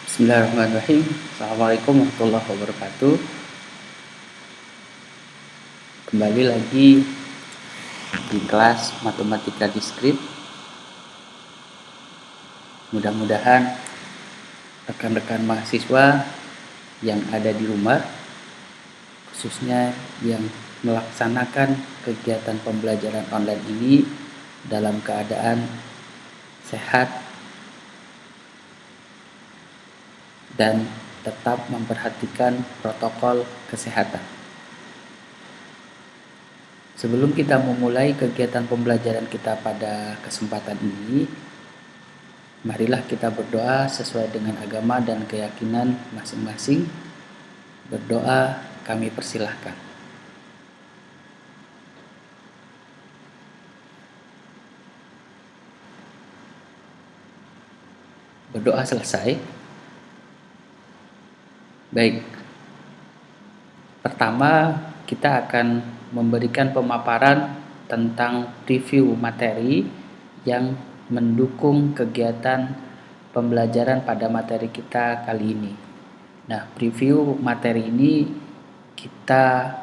Bismillahirrahmanirrahim. Assalamualaikum warahmatullahi wabarakatuh. Kembali lagi di kelas matematika discrete. Mudah-mudahan rekan-rekan mahasiswa yang ada di rumah, khususnya yang melaksanakan kegiatan pembelajaran online ini dalam keadaan sehat dan tetap memperhatikan protokol kesehatan. Sebelum kita memulai kegiatan pembelajaran kita pada kesempatan ini, marilah kita berdoa sesuai dengan agama dan keyakinan masing-masing. Berdoa kami persilahkan. Berdoa selesai. Baik. Pertama, kita akan memberikan pemaparan tentang review materi yang mendukung kegiatan pembelajaran pada materi kita kali ini. Nah, review materi ini kita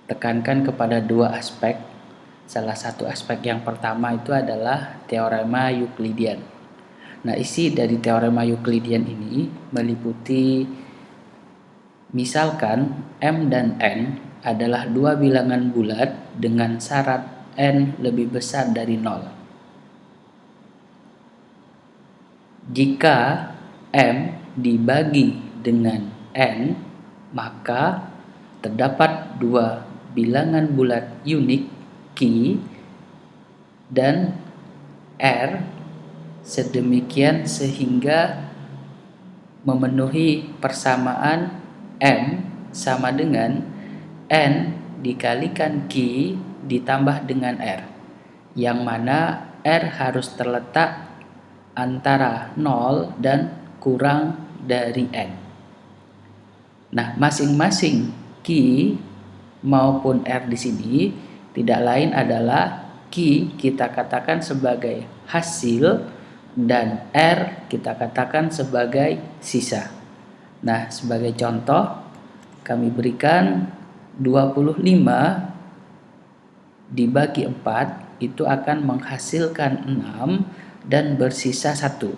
tekankan kepada dua aspek. Salah satu aspek yang pertama itu adalah teorema Euklidian. Nah, isi dari teorema Euklidian ini meliputi misalkan M dan N adalah dua bilangan bulat dengan syarat N lebih besar dari 0. Jika M dibagi dengan N, maka terdapat dua bilangan bulat unik Q dan R sedemikian sehingga memenuhi persamaan M sama dengan N dikalikan Q ditambah dengan R, yang mana R harus terletak antara 0 dan kurang dari N. Nah, masing-masing Q maupun R di sini tidak lain adalah Q kita katakan sebagai hasil dan R kita katakan sebagai sisa. Nah, sebagai contoh kami berikan 25 dibagi 4 itu akan menghasilkan 6 dan bersisa 1.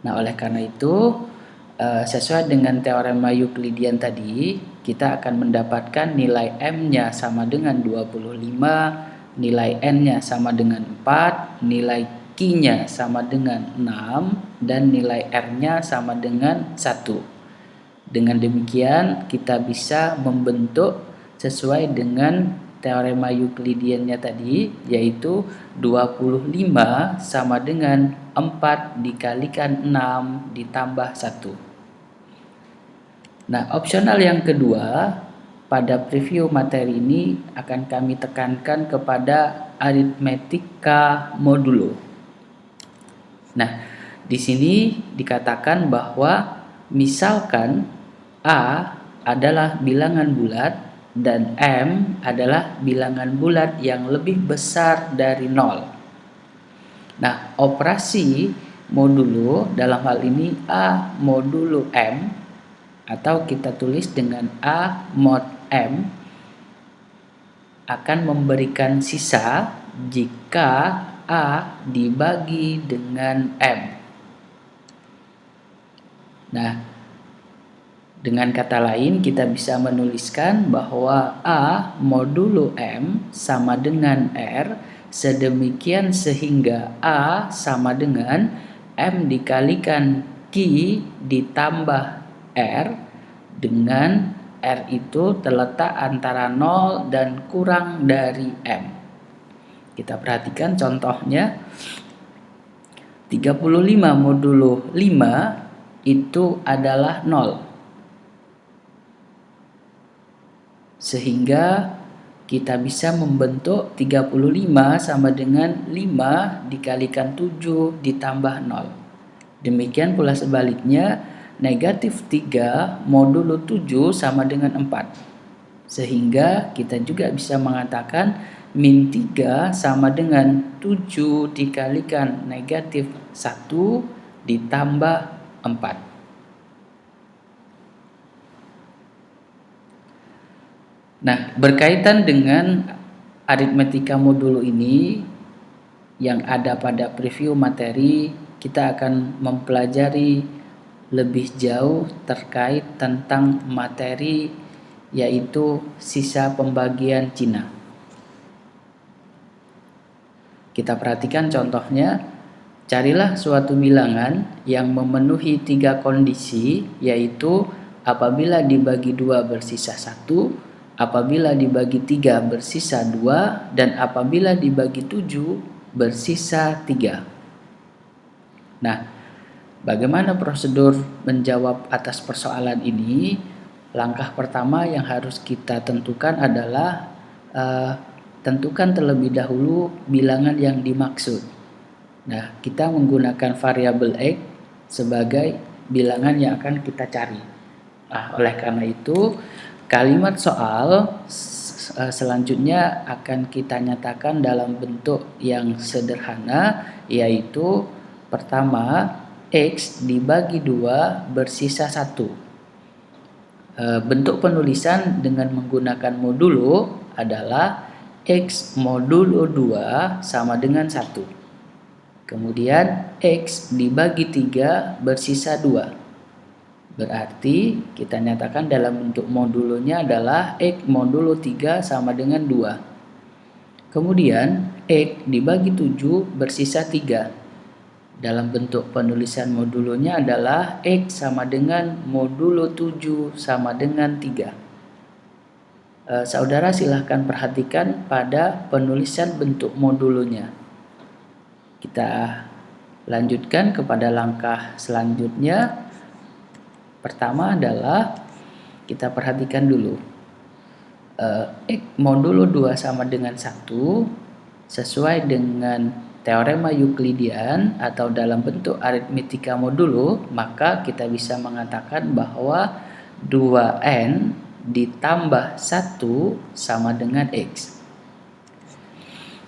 Nah, oleh karena itu sesuai dengan teorema Euklidian tadi, kita akan mendapatkan nilai M-nya sama dengan 25, nilai N-nya sama dengan 4, nilai Q-nya sama dengan 6, dan nilai R-nya sama dengan 1. Dengan demikian kita bisa membentuk sesuai dengan teorema Euklidiannya tadi, yaitu 25 sama dengan 4 dikalikan 6 ditambah 1. Nah, opsional yang kedua pada preview materi ini akan kami tekankan kepada aritmetika modulo. Nah, di sini dikatakan bahwa misalkan A adalah bilangan bulat dan M adalah bilangan bulat yang lebih besar dari 0. Nah, operasi modulo dalam hal ini A modulo M atau kita tulis dengan A mod M akan memberikan sisa jika A dibagi dengan M. Nah, dengan kata lain kita bisa menuliskan bahwa A modulo M sama dengan R sedemikian sehingga A sama dengan M dikalikan Q ditambah R, dengan R itu terletak antara 0 dan kurang dari M. Kita perhatikan contohnya 35 modulo 5 itu adalah 0. Sehingga kita bisa membentuk 35 sama dengan 5 dikalikan 7 ditambah 0. Demikian pula sebaliknya, negatif 3 modulo 7 sama dengan 4. Sehingga kita juga bisa mengatakan min 3 sama dengan 7 dikalikan negatif 1 ditambah 4. Nah, berkaitan dengan aritmetika modulo ini yang ada pada preview materi, kita akan mempelajari lebih jauh terkait tentang materi yaitu sisa pembagian Cina. Kita perhatikan contohnya, carilah suatu bilangan yang memenuhi 3 kondisi, yaitu apabila dibagi 2 bersisa 1, apabila dibagi 3 bersisa 2, dan apabila dibagi 7 bersisa 3. Nah, bagaimana prosedur menjawab atas persoalan ini? Langkah pertama yang harus kita tentukan adalah tentukan terlebih dahulu bilangan yang dimaksud. Nah, kita menggunakan variabel X sebagai bilangan yang akan kita cari. Nah, oleh karena itu, kalimat soal selanjutnya akan kita nyatakan dalam bentuk yang sederhana, yaitu pertama, X dibagi 2 bersisa 1. Bentuk penulisan dengan menggunakan modulo adalah X modulo 2 sama dengan 1. Kemudian X dibagi 3 bersisa 2. Berarti kita nyatakan dalam bentuk modulonya adalah X modulo 3 sama dengan 2. Kemudian X dibagi 7 bersisa 3. Dalam bentuk penulisan modulonya adalah X sama dengan modulo 7 sama dengan 3. Saudara silahkan perhatikan pada penulisan bentuk modulonya. Kita lanjutkan kepada langkah selanjutnya. Pertama adalah kita perhatikan dulu. X modulo 2 sama dengan 1 sesuai dengan teorema Euklidian atau dalam bentuk aritmetika modulo, maka kita bisa mengatakan bahwa 2n ditambah 1 sama dengan X.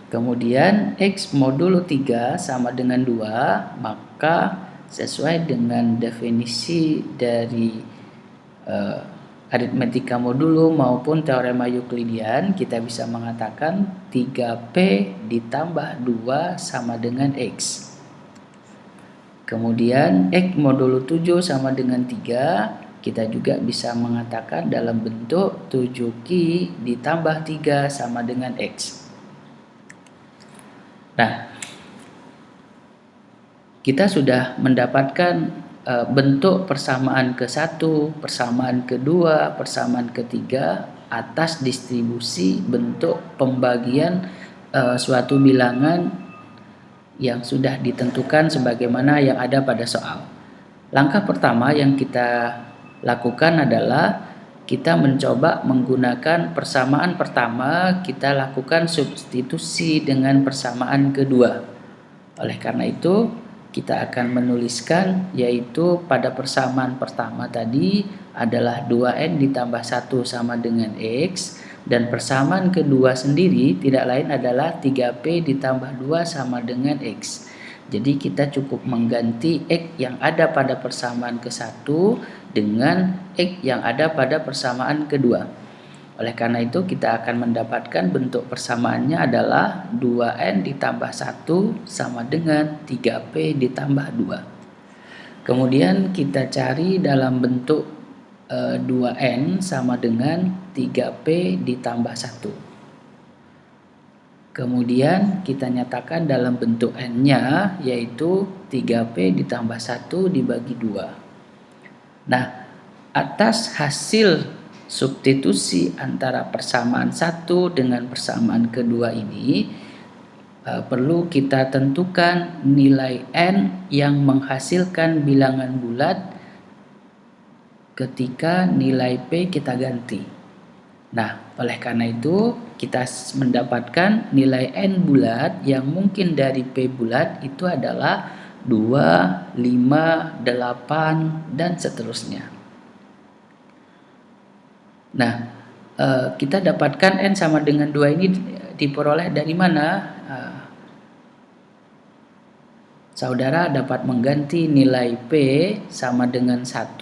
Kemudian X modulo 3 sama dengan 2, maka sesuai dengan definisi dari aritmetika modulo maupun teorema Euklidian, kita bisa mengatakan 3P ditambah 2 sama dengan X. Kemudian X modulo 7 sama dengan 3, kita juga bisa mengatakan dalam bentuk 7Q ditambah 3 sama dengan X. Nah, kita sudah mendapatkan bentuk persamaan ke-1, persamaan ke-2, persamaan ke-3 atas distribusi bentuk pembagian suatu bilangan yang sudah ditentukan sebagaimana yang ada pada soal. Langkah pertama yang kita lakukan adalah kita mencoba menggunakan persamaan pertama, kita lakukan substitusi dengan persamaan kedua. Oleh karena itu, kita akan menuliskan yaitu pada persamaan pertama tadi adalah 2n ditambah 1 sama dengan X, dan persamaan kedua sendiri tidak lain adalah 3P ditambah 2 sama dengan X. Jadi kita cukup mengganti X yang ada pada persamaan ke-1 dengan X yang ada pada persamaan kedua. Oleh karena itu kita akan mendapatkan bentuk persamaannya adalah 2n ditambah 1 sama dengan 3p ditambah 2. Kemudian kita cari dalam bentuk 2n sama dengan 3p ditambah 1. Kemudian kita nyatakan dalam bentuk n-nya yaitu 3p ditambah 1 dibagi 2. Nah, atas hasil substitusi antara persamaan 1 dengan persamaan kedua ini perlu kita tentukan nilai n yang menghasilkan bilangan bulat ketika nilai p kita ganti. Nah, oleh karena itu kita mendapatkan nilai n bulat yang mungkin dari p bulat itu adalah 2, 5, 8, dan seterusnya. Nah, kita dapatkan n sama dengan 2 ini diperoleh dari mana? Saudara dapat mengganti nilai P sama dengan 1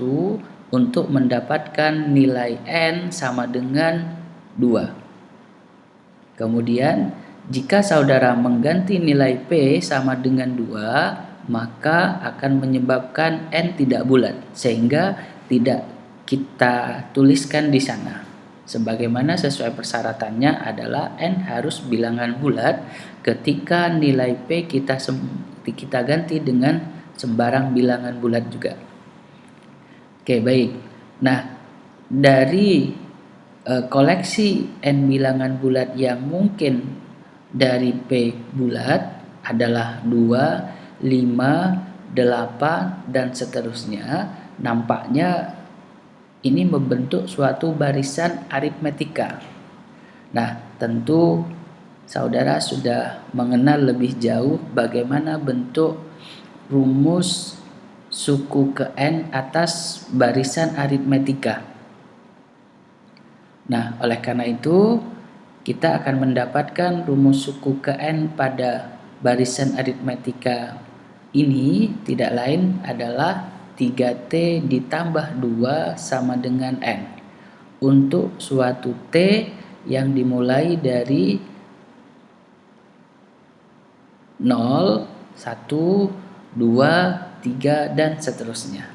untuk mendapatkan nilai N sama dengan 2. Kemudian, jika saudara mengganti nilai P sama dengan 2, maka akan menyebabkan N tidak bulat, sehingga tidak kita tuliskan di sana. Sebagaimana sesuai persyaratannya adalah N harus bilangan bulat ketika nilai P kita ganti dengan sembarang bilangan bulat juga. Oke, baik. Nah, dari koleksi N bilangan bulat yang mungkin dari P bulat adalah 2, 5, 8, dan seterusnya. Nampaknya ini membentuk suatu barisan aritmetika. Nah, tentu saudara sudah mengenal lebih jauh bagaimana bentuk rumus suku ke N atas barisan aritmetika. Nah, oleh karena itu, kita akan mendapatkan rumus suku ke N pada barisan aritmetika ini tidak lain adalah 3T ditambah 2 sama dengan N. Untuk suatu T yang dimulai dari 0, 1, 2, 3, dan seterusnya.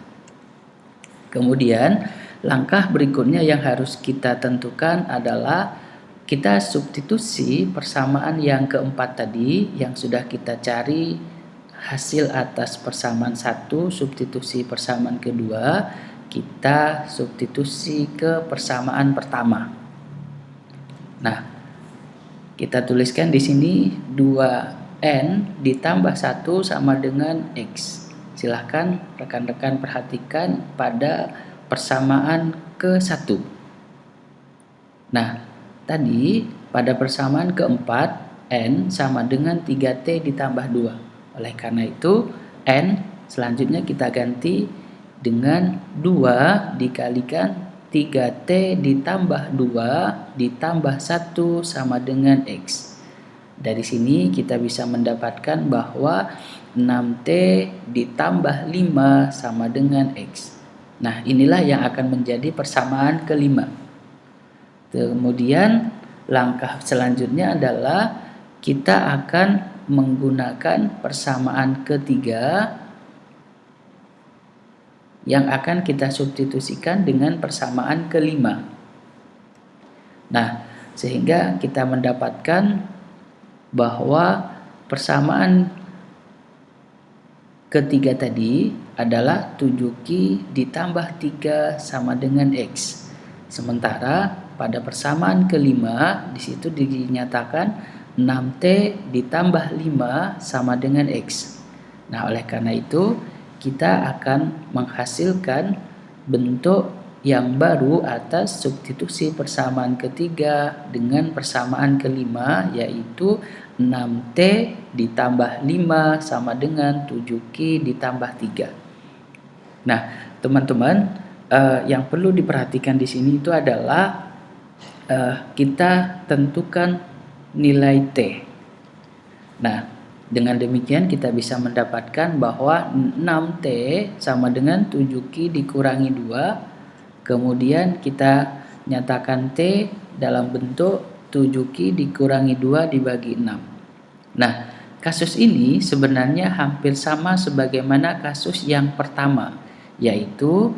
Kemudian, langkah berikutnya yang harus kita tentukan adalah kita substitusi persamaan yang keempat tadi yang sudah kita cari hasil atas persamaan 1, substitusi persamaan kedua, kita substitusi ke persamaan pertama. Nah, kita tuliskan di sini 2N ditambah 1 sama dengan X. Silahkan rekan-rekan perhatikan pada persamaan ke-1. Nah, tadi pada persamaan keempat, N sama dengan 3T ditambah 2. Oleh karena itu, N selanjutnya kita ganti dengan 2 dikalikan 3T ditambah 2 ditambah 1 sama dengan X. Dari sini kita bisa mendapatkan bahwa 6T ditambah 5 sama dengan X. Nah, inilah yang akan menjadi persamaan kelima. Kemudian langkah selanjutnya adalah kita akan menggunakan persamaan ketiga yang akan kita substitusikan dengan persamaan kelima. Nah, sehingga kita mendapatkan bahwa persamaan ketiga tadi adalah 7Q ditambah 3 sama dengan X. Sementara pada persamaan kelima di situ dinyatakan 6T ditambah 5 sama dengan X. Nah, oleh karena itu kita akan menghasilkan bentuk yang baru atas substitusi persamaan ketiga dengan persamaan kelima, yaitu 6T ditambah 5 sama dengan 7Q ditambah 3. Nah, teman-teman, yang perlu diperhatikan di sini itu adalah kita tentukan nilai T. Nah, dengan demikian kita bisa mendapatkan bahwa 6T sama dengan 7Q dikurangi 2. Kemudian kita nyatakan T dalam bentuk 7Q dikurangi 2 dibagi 6. Nah, kasus ini sebenarnya hampir sama sebagaimana kasus yang pertama, yaitu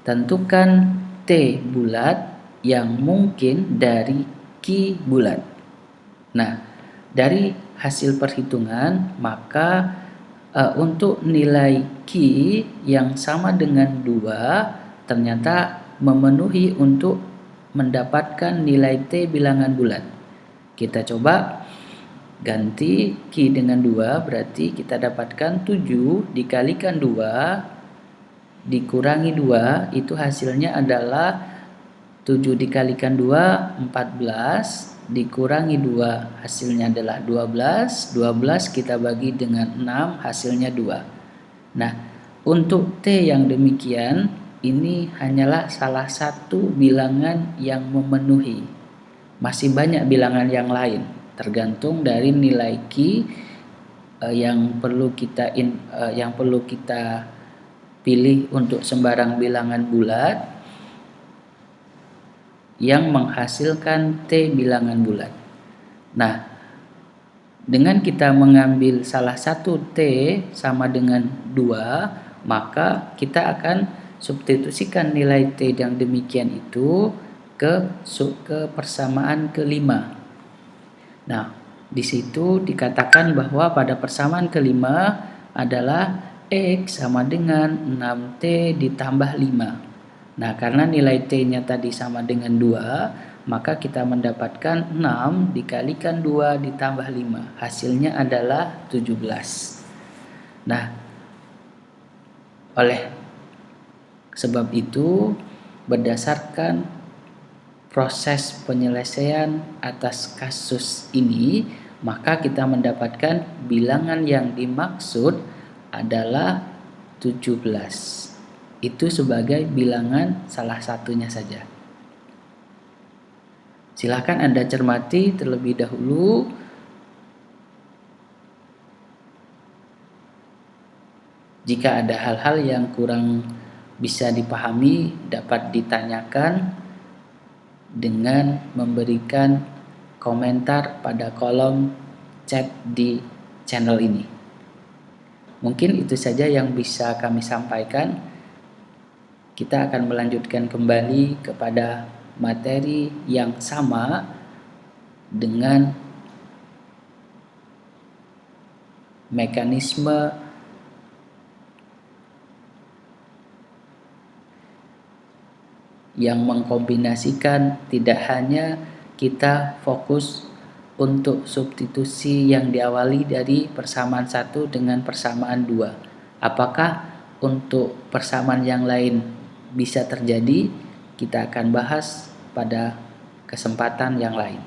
tentukan T bulat yang mungkin dari Q bulat. Nah, dari hasil perhitungan maka untuk nilai Q yang sama dengan 2 ternyata memenuhi untuk mendapatkan nilai T bilangan bulat. Kita coba ganti Q dengan 2, berarti kita dapatkan 7 dikalikan 2 dikurangi 2, itu hasilnya adalah 7 dikalikan 2, 14, dikurangi 2, hasilnya adalah 12, 12 kita bagi dengan 6, hasilnya 2. Nah, untuk T yang demikian, ini hanyalah salah satu bilangan yang memenuhi. Masih banyak bilangan yang lain, tergantung dari nilai Q yang perlu kita pilih untuk sembarang bilangan bulat yang menghasilkan T bilangan bulat. Nah, dengan kita mengambil salah satu T sama dengan 2, maka kita akan substitusikan nilai T yang demikian itu ke persamaan kelima. Nah, di situ dikatakan bahwa pada persamaan kelima adalah X sama dengan 6T ditambah 5. Nah, karena nilai T-nya tadi sama dengan 2, maka kita mendapatkan 6 dikalikan 2 ditambah 5. Hasilnya adalah 17. Nah, oleh sebab itu, berdasarkan proses penyelesaian atas kasus ini, maka kita mendapatkan bilangan yang dimaksud adalah 17. Itu sebagai bilangan salah satunya saja. Silakan Anda cermati terlebih dahulu. Jika ada hal-hal yang kurang bisa dipahami, dapat ditanyakan dengan memberikan komentar pada kolom chat di channel ini. Mungkin itu saja yang bisa kami sampaikan. Kita akan melanjutkan kembali kepada materi yang sama dengan mekanisme yang mengkombinasikan tidak hanya kita fokus untuk substitusi yang diawali dari persamaan 1 dengan persamaan 2. Apakah untuk persamaan yang lain bisa terjadi? Kita akan bahas pada kesempatan yang lain.